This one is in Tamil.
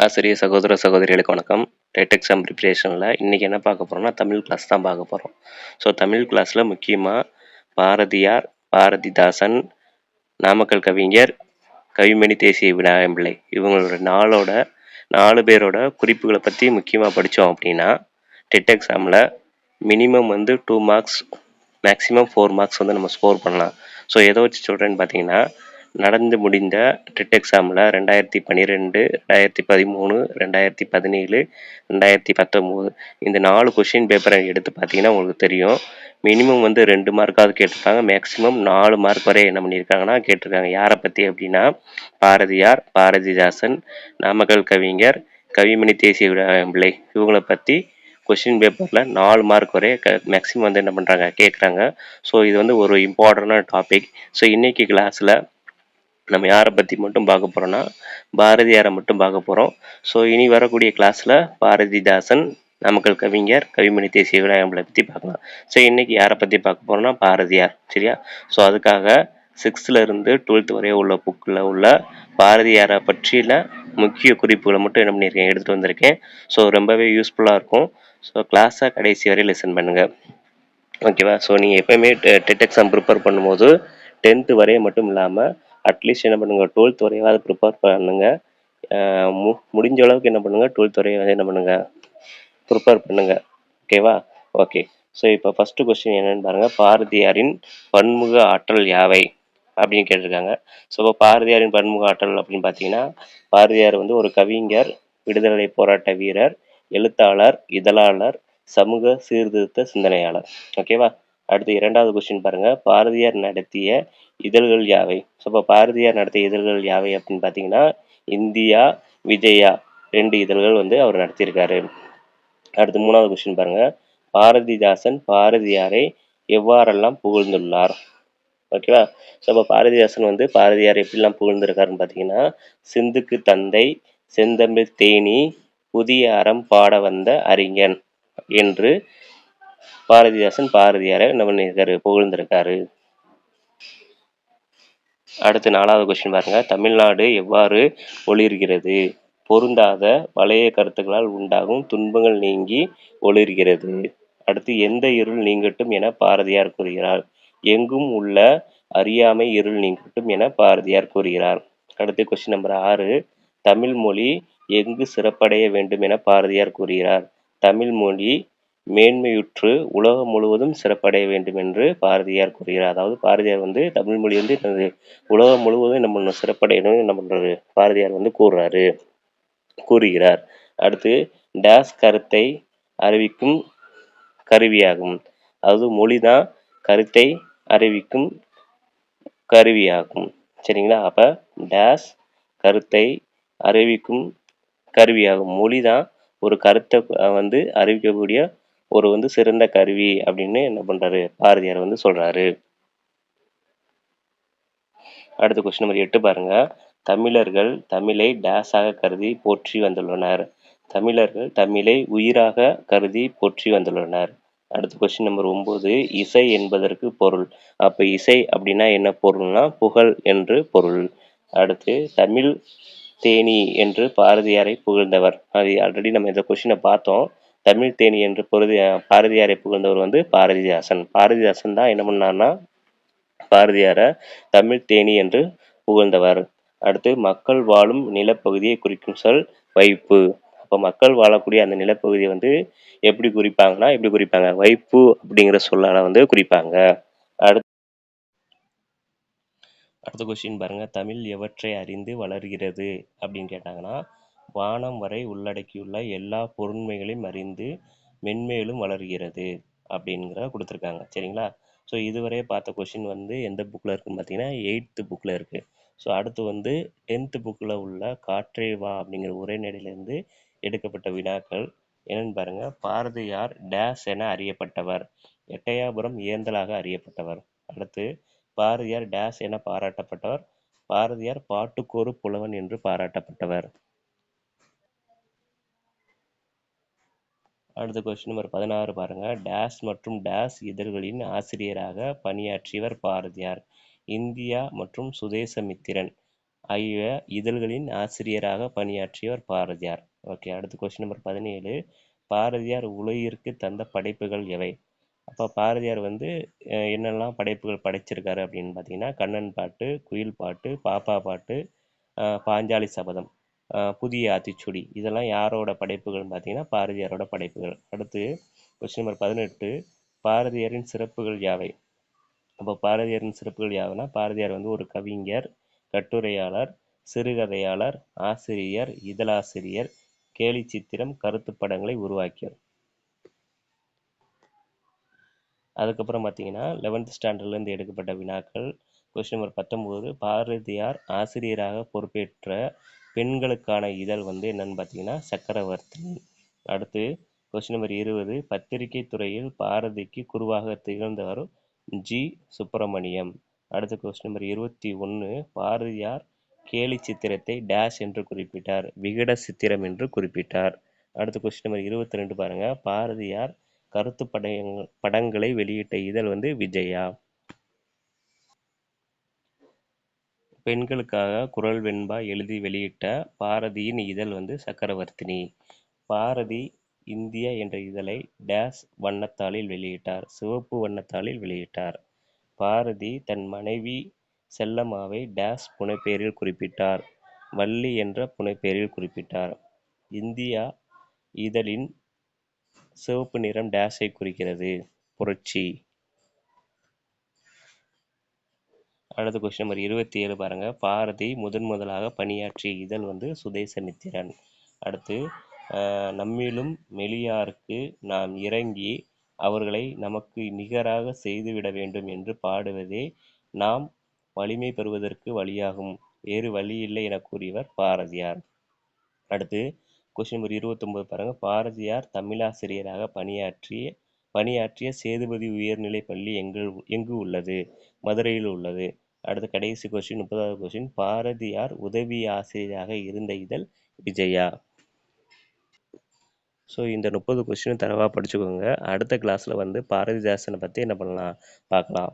ஆசிரியர் சகோதர சகோதரிகளுக்கு வணக்கம். டெட் எக்ஸாம் ப்ரிப்பரேஷனில் இன்றைக்கி என்ன பார்க்க போகிறோம்னா தமிழ் கிளாஸ் தான் பார்க்க போகிறோம். ஸோ தமிழ் கிளாஸில் முக்கியமாக பாரதியார், பாரதிதாசன், நாமக்கல் கவிஞர், கவிமணி தேசிய விநாயகம் பிள்ளை இவங்களோட 4 பேரோட குறிப்புகளை பற்றி முக்கியமாக படித்தோம் அப்படின்னா டெட் எக்ஸாமில் மினிமம் 2 மார்க்ஸ், மேக்ஸிமம் 4 மார்க்ஸ் நம்ம ஸ்கோர் பண்ணலாம். ஸோ எதை வச்சு சொல்கிறேன்னு பார்த்தீங்கன்னா, நடந்து முடிந்த டெட் எக்ஸாமில் 2012, 2013, 2017, 2019 இந்த 4 கொஷின் பேப்பரை எடுத்து பார்த்தீங்கன்னா உங்களுக்கு தெரியும். மினிமம் 2 மார்க்காவது கேட்டிருக்காங்க, மேக்ஸிமம் 4 மார்க் வரை என்ன பண்ணியிருக்காங்கன்னா கேட்டிருக்காங்க. யாரை பற்றி அப்படின்னா பாரதியார், பாரதிதாசன், நாமக்கல் கவிஞர், கவிமணி தேசிய விநாயகம் பிள்ளை இவங்களை பற்றி கொஷின் பேப்பரில் 4 மார்க் வரை மேக்ஸிமம் என்ன பண்ணுறாங்க கேட்குறாங்க. ஸோ இது ஒரு இம்பார்ட்டண்டான டாபிக். ஸோ இன்றைக்கி கிளாஸில் நம்ம யாரை பற்றி மட்டும் பார்க்க போகிறோன்னா பாரதியாரை மட்டும் பார்க்க போகிறோம். ஸோ இனி வரக்கூடிய கிளாஸில் பாரதிதாசன், நாமக்கல் கவிஞர், கவிமணி தேசிய விநாயகங்களை பற்றி பார்க்கலாம். ஸோ இன்றைக்கி யாரை பற்றி பார்க்க போகிறோன்னா பாரதியார், சரியா? ஸோ அதுக்காக 6th இருந்து 12th வரை உள்ள புக்கில் உள்ள பாரதியாரை பற்றின முக்கிய குறிப்புகளை மட்டும் என்ன பண்ணியிருக்கேன் எடுத்துகிட்டு வந்திருக்கேன். ஸோ ரொம்பவே யூஸ்ஃபுல்லாக இருக்கும். ஸோ கிளாஸை கடைசி வரை லெசன் பண்ணுங்கள், ஓகேவா? ஸோ நீங்கள் எப்போயுமே டெட் எக்ஸாம் ப்ரிப்பேர் பண்ணும்போது 10th வரைய மட்டும் இல்லாமல் அட்லீஸ்ட் என்ன பண்ணுங்கள் 12th வரையாவது ப்ரிப்பேர் பண்ணுங்கள். முடிஞ்ச அளவுக்கு என்ன பண்ணுங்கள் 12th வரையாவது என்ன பண்ணுங்கள் ப்ரிப்பேர் பண்ணுங்கள், ஓகேவா? ஓகே. ஸோ இப்போ ஃபஸ்ட்டு கொஸ்டின் என்னென்னு பாருங்கள். பாரதியாரின் பன்முக ஆற்றல் யாவை அப்படின்னு கேட்டிருக்காங்க. ஸோ இப்போ பாரதியாரின் பன்முக ஆற்றல் அப்படின்னு பார்த்தீங்கன்னா, பாரதியார் ஒரு கவிஞர், விடுதலை போராட்ட வீரர், எழுத்தாளர், இதழாளர், சமூக சீர்திருத்த சிந்தனையாளர், ஓகேவா? அடுத்து 2வது கொஸ்டின் பாருங்கள். பாரதியார் நடத்திய இதழ்கள் யாவை? ஸோ இப்போ பாரதியார் நடத்திய இதழ்கள் யாவை அப்படின்னு பார்த்தீங்கன்னா, இந்தியா, விஜயா 2 இதழ்கள் அவர் நடத்தியிருக்காரு. அடுத்து 3வது கொஸ்டின் பாருங்கள். பாரதிதாசன் பாரதியாரை எவ்வாறெல்லாம் புகழ்ந்துள்ளார்? ஓகேவா? ஸோ இப்போ பாரதிதாசன் பாரதியார் எப்படிலாம் புகழ்ந்துருக்காருன்னு பார்த்தீங்கன்னா, சிந்துக்கு தந்தை, செந்தமிழ் தேனி, புதிய அறம் பாட வந்த அறிஞன் என்று பாரதிதாசன் பாரதியாரை என்ன பண்ணியிருக்காரு, புகழ்ந்திருக்காரு. அடுத்து 4வது கொஸ்டின் பாருங்க. தமிழ்நாடு எவ்வாறு ஒளிர்கிறது? பொருந்தாத பழைய கருத்துக்களால் உண்டாகும் துன்பங்கள் நீங்கி ஒளிர்கிறது. அடுத்து எந்த இருள் நீங்கட்டும் என பாரதியார் கூறுகிறார்? எங்கும் உள்ள அறியாமை இருள் நீங்கட்டும் என பாரதியார் கூறுகிறார். அடுத்து கொஸ்டின் நம்பர் 6. தமிழ் மொழி எங்கு சிறப்படைய வேண்டும் என பாரதியார் கூறுகிறார்? தமிழ் மொழி மேன்மையுற்று உலகம் முழுவதும் சிறப்படைய வேண்டும் என்று பாரதியார் கூறுகிறார். அதாவது பாரதியார் தமிழ் மொழி உலகம் முழுவதும் நம்ம சிறப்படையணும் என்ன பண்றாரு, பாரதியார் கூறுகிறார். அடுத்து டேஸ் கருத்தை அறிவிக்கும் கருவியாகும். அதாவது மொழிதான் கருத்தை அறிவிக்கும் கருவியாகும், சரிங்களா? அப்ப டேஸ் கருத்தை அறிவிக்கும் கருவியாகும். மொழிதான் ஒரு கருத்தை அறிவிக்கக்கூடிய ஒரு சிறந்த கருவி அப்படின்னு என்ன பண்றாரு, பாரதியார் சொல்றாரு. அடுத்த கொஸ்டின் நம்பர் 8 பாருங்க. தமிழர்கள் தமிழை டேஸாக கருதி போற்றி வந்துள்ளனர். தமிழர்கள் தமிழை உயிராக கருதி போற்றி வந்துள்ளனர். அடுத்த கொஸ்டின் நம்பர் 9. இசை என்பதற்கு பொருள். அப்ப இசை அப்படின்னா என்ன பொருள்னா புகழ் என்று பொருள். அடுத்து தமிழ் தேனி என்று பாரதியாரை புகழ்ந்தவர். அது ஆல்ரெடி நம்ம இந்த கொஸ்டினை பார்த்தோம். தமிழ் தேனி என்று பாரதியாரை புகழ்ந்தவர் பாரதிதாசன். பாரதிதாசன் தான் என்ன பண்ணார்னா பாரதியாரை தமிழ் தேனி என்று புகழ்ந்தவர். அடுத்து மக்கள் வாழும் நிலப்பகுதியை குறிக்கும் சொல் வைப்பு. அப்போ மக்கள் வாழக்கூடிய அந்த நிலப்பகுதியை எப்படி குறிப்பாங்க, வைப்பு அப்படிங்கிற சொல்லால குறிப்பாங்க. அடுத்த கொஸ்டின் பாருங்க. தமிழ் எவற்றை அறிந்து வளர்கிறது அப்படின்னு கேட்டாங்கன்னா, வானம் வரை உள்ளடக்கியுள்ள எல்லா பொருண்மைகளையும் அறிந்து மென்மேலும் வளர்கிறது அப்படிங்கிற கொடுத்துருக்காங்க, சரிங்களா? ஸோ இதுவரை பார்த்த கொஷின் எந்த புக்கில் இருக்குன்னு பார்த்தீங்கன்னா 8th புக்கில் இருக்குது. ஸோ அடுத்து 10th புக்கில் உள்ள காற்றே வா அப்படிங்கிற உரைநடையிலேருந்து எடுக்கப்பட்ட வினாக்கள் என்னன்னு பாருங்கள். பாரதியார் டேஸ் என அறியப்பட்டவர். எட்டயாபுரம் ஏந்தலாக அறியப்பட்டவர். அடுத்து பாரதியார் டேஸ் என பாராட்டப்பட்டவர். பாரதியார் பாட்டுக்கொரு புலவன் என்று பாராட்டப்பட்டவர். அடுத்த கொஸ்டின் நம்பர் 16 பாருங்க. டேஸ் மற்றும் டேஸ் இதழ்களின் ஆசிரியராக பணியாற்றியவர் பாரதியார். இந்தியா மற்றும் சுதேசமித்திரன் ஆகிய இதழ்களின் ஆசிரியராக பணியாற்றியவர் பாரதியார். ஓகே, அடுத்து கொஸ்டின் நம்பர் 17. பாரதியார் உலகிற்கு தந்த படைப்புகள் எவை? அப்போ பாரதியார் வந்து என்னெல்லாம் படைப்புகள் படைச்சிருக்காரு அப்படின்னு பார்த்தீங்கன்னா, கண்ணன் பாட்டு, குயில் பாட்டு, பாப்பா பாட்டு, பாஞ்சாலி சபதம், புதிய ஆத்திச்சூடி, இதெல்லாம் யாரோட படைப்புகள்னு பார்த்தீங்கன்னா பாரதியாரோட படைப்புகள். அடுத்து கொஸ்டின் நம்பர் 18. பாரதியாரின் சிறப்புகள் யாவை? அப்போ பாரதியாரின் சிறப்புகள் யாவைன்னா, பாரதியார் வந்து ஒரு கவிஞர், கட்டுரையாளர், சிறுகதையாளர், ஆசிரியர், இதழாசிரியர், கேலி சித்திரம், கருத்து படங்களை உருவாக்கியவர். அதுக்கப்புறம் பார்த்தீங்கன்னா 11th ஸ்டாண்டர்ட்லேருந்து எடுக்கப்பட்ட வினாக்கள். Question number 19. பாரதியார் ஆசிரியராக பொறுப்பேற்ற பெண்களுக்கான இதழ் வந்து என்னன்னு பார்த்தீங்கன்னா சக்கரவர்த்தினி. அடுத்து கொஸ்டின் நம்பர் 20. பத்திரிகை துறையில் பாரதிக்கு குருவாக திகழ்ந்தவர் ஜி. சுப்பிரமணியம். அடுத்த கொஸ்டின் நம்பர் 21. பாரதியார் கேலி சித்திரத்தை டேஷ் என்று குறிப்பிட்டார்? விகட சித்திரம் என்று குறிப்பிட்டார். அடுத்த கொஸ்டின் நம்பர் 22 பாருங்க. பாரதியார் கருத்து படங்களை வெளியிட்ட இதழ் வந்து விஜயா. பெண்களுக்காக குரல் வெண்பா எழுதி வெளியிட்ட பாரதியின் இதழ் வந்து சக்கரவர்த்தினி. பாரதி இந்தியா என்ற இதழை டேஷ் வண்ணத்தாளில் வெளியிட்டார்? சிவப்பு வண்ணத்தாளில் வெளியிட்டார். பாரதி தன் மனைவி செல்லம்மாவை டேஷ் புனைப்பெயரில் குறிப்பிட்டார்? வள்ளி என்ற புனைப்பெயரில் குறிப்பிட்டார். இந்தியா இதழின் சிவப்பு நிறம் டேஷை குறிக்கிறது? புரட்சி. அடுத்த கொஸ்டின் நம்பர் 27 பாருங்க. பாரதி முதலாக பணியாற்றிய இதழ் வந்து சுதேசமித்திரன். அடுத்து நம்மிலும் மெலியாருக்கு நாம் இறங்கி அவர்களை நமக்கு நிகராக செய்துவிட வேண்டும் என்று பாடுவதே நாம் வலிமை பெறுவதற்கு வழியாகும், வேறு வழி இல்லை என கூறியவர் பாரதியார். அடுத்து கொஸ்டின் நம்பர் 29 பாருங்க. பாரதியார் தமிழாசிரியராக பணியாற்றிய சேதுபதி உயர்நிலை பள்ளி எங்கு உள்ளது? மதுரையில் உள்ளது. அடுத்த கடைசி கொஸ்டின் 30வது கொஸ்டின். பாரதியார் உதவி ஆசிரியராக இருந்த இதழ் விஜயா. ஸோ இந்த 30 கொஸ்டினும் தரவாக படிச்சுக்கோங்க. அடுத்த கிளாஸில் வந்து பாரதிதாசனை பற்றி என்ன பண்ணலாம் பார்க்கலாம்.